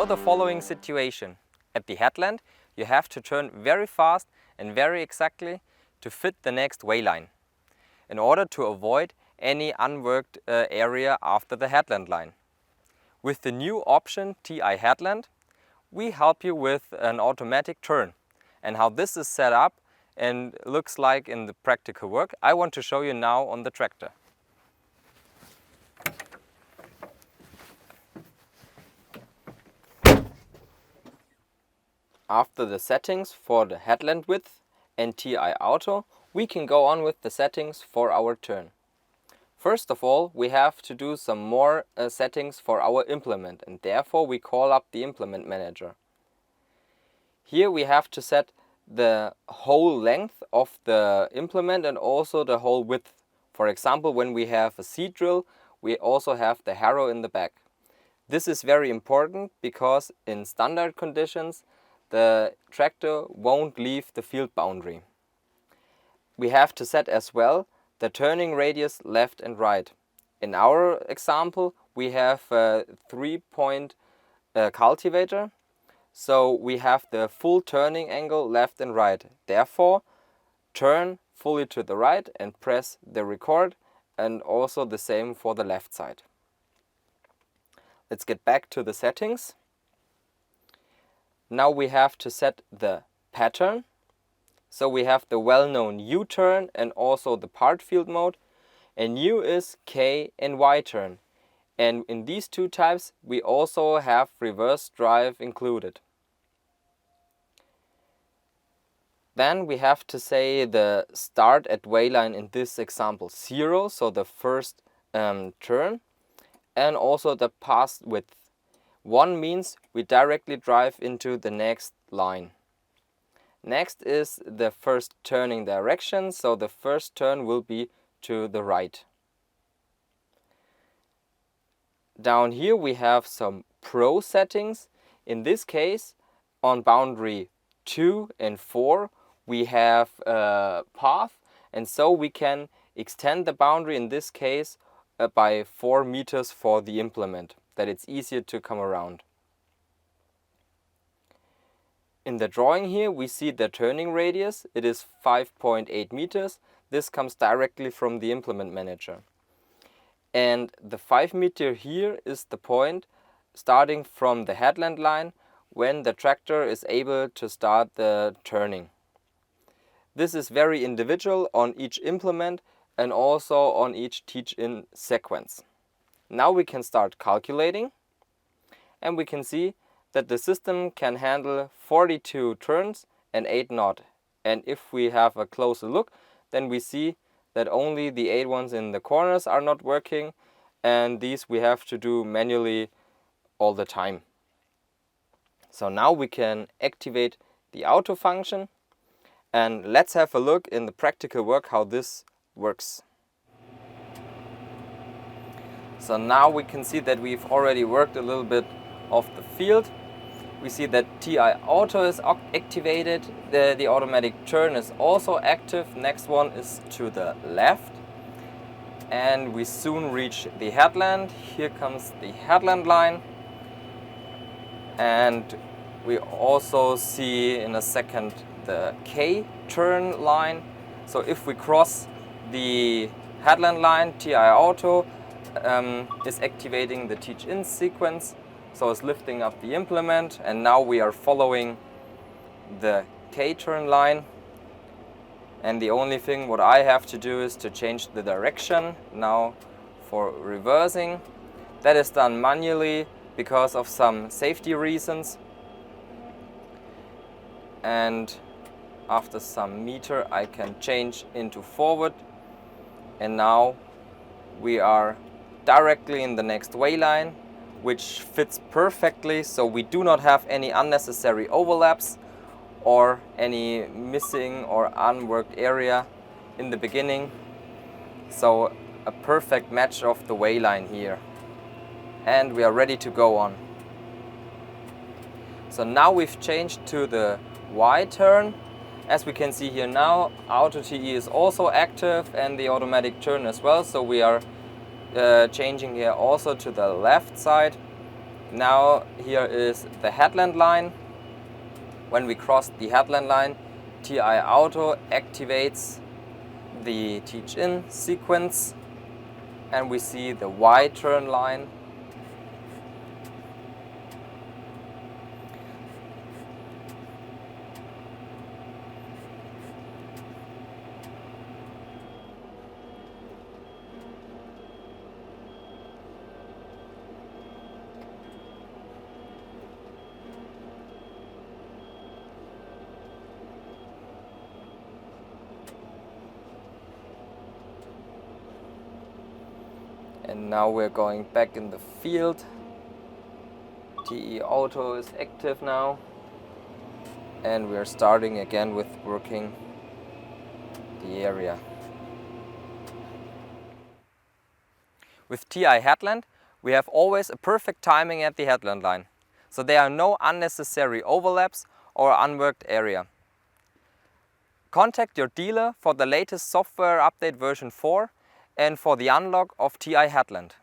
know the following situation. At the headland, you have to turn very fast and very exactly to fit the next way line in order to avoid any unworked area after the headland line. With the new option Ti Headland, we help you with an automatic turn. And how this is set up and looks like in the practical work, I want to show you now on the tractor. After the settings for the headland width and Ti Auto, we can go on with the settings for our turn. First of all, we have to do some more settings for our implement, and therefore we call up the implement manager. Here we have to set the whole length of the implement and also the whole width. For example, when we have a seed drill, we also have the harrow in the back. This is very important because in standard conditions the tractor won't leave the field boundary. We have to set as well the turning radius left and right. In our example, we have a 3-point cultivator, so we have the full turning angle left and right. Therefore, turn fully to the right and press the record, and also the same for the left side. Let's get back to the settings. Now we have to set the pattern. So we have the well-known U-turn and also the part field mode. And U is K and Y-turn. And in these two types we also have reverse drive included. Then we have to say the start at wayline, in this example 0, so the first turn, and also the pass width. 1 means we directly drive into the next line. Next is the first turning direction, so the first turn will be to the right. Down here we have some pro settings. In this case, on boundary 2 and 4 we have a path, and so we can extend the boundary in this case by 4 meters for the implement, that it's easier to come around. In the drawing here we see the turning radius. It is 5.8 meters. This comes directly from the implement manager. And the 5 meter here is the point starting from the headland line when the tractor is able to start the turning. This is very individual on each implement and also on each teach-in sequence. Now we can start calculating, and we can see that the system can handle 42 turns and 8 knot. And if we have a closer look, then we see that only the 8 ones in the corners are not working, and these we have to do manually all the time. So now we can activate the auto function, and let's have a look in the practical work how this works. So now we can see that we've already worked a little bit of the field. We see that Ti Auto is activated, the automatic turn is also active. Next one is to the left, and we soon reach the headland. Here comes the headland line, and we also see in a second the K turn line. So if we cross the headland line, Ti Auto is activating the teach-in sequence, so it's lifting up the implement, and now we are following the K turn line. And the only thing what I have to do is to change the direction now for reversing. That is done manually because of some safety reasons. And after some meter I can change into forward, and now we are directly in the next way line, which fits perfectly, so we do not have any unnecessary overlaps or any missing or unworked area in the beginning. So a perfect match of the way line here, and we are ready to go on. So now we've changed to the Y turn. As we can see here now, Auto TE is also active and the automatic turn as well, so we are changing here also to the left side. Now here is the headland line. When we cross the headland line, TI Auto activates the teach-in sequence and we see the Y turn line. And now we're going back in the field. TE Auto is active now. And we're starting again with working the area. With TI Headland, we have always a perfect timing at the headland line. So there are no unnecessary overlaps or unworked area. Contact your dealer for the latest software update version 4 and for the unlock of TI Headland.